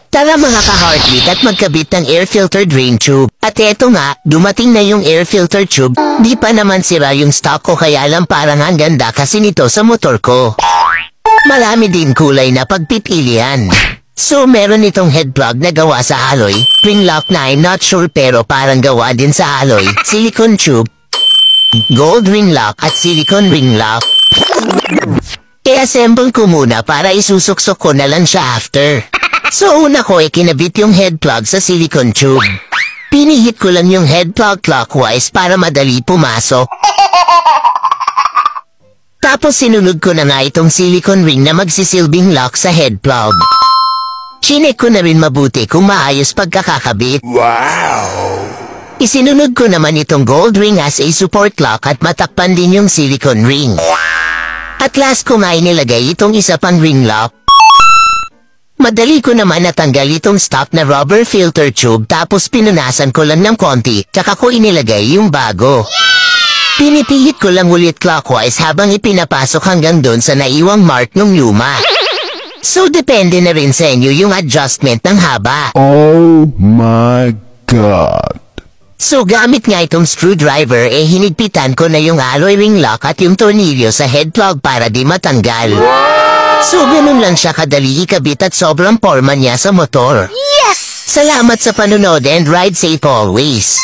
Tara mga ka-heartbeat at magkabit ng air filter drain tube. At eto nga, dumating na yung air filter tube. Di pa naman sira yung stock ko kaya lang parang ang ganda kasi nito sa motor ko. Marami din kulay na pagpipilian. So meron itong head plug na gawa sa alloy, ring lock na I'm not sure pero parang gawa din sa alloy, silicone tube, gold ring lock at silicone ring lock. I-assemble ko muna para isusuksok ko na lang siya after. So una ko kinabit yung head plug sa silicone tube. Pinihit ko lang yung head plug clockwise para madali pumasok. Tapos sinunod ko na nga itong silicone ring na magsisilbing lock sa head plug. Chinek ko na rin mabuti kung maayos pagkakakabit. Wow! Isinunod ko naman itong gold ring as a support lock at matakpan din yung silicone ring. At last ko nga inilagay itong isa pang ring lock. Madali ko naman natanggal itong stock na rubber filter tube tapos pinunasan ko lang ng konti tsaka ko inilagay yung bago. Pinipilit ko lang ulit clockwise habang ipinapasok hanggang doon sa naiwang mark ng luma. So depende na rin sa inyo yung adjustment ng haba. Oh my God! So gamit nga itong screwdriver hinigpitan ko na yung alloy ring lock at yung tornilyo sa head plug para di matanggal. So ganun lang siya kadali ikabit at sobrang porma niya sa motor. Yes! Salamat sa panonood and ride safe always.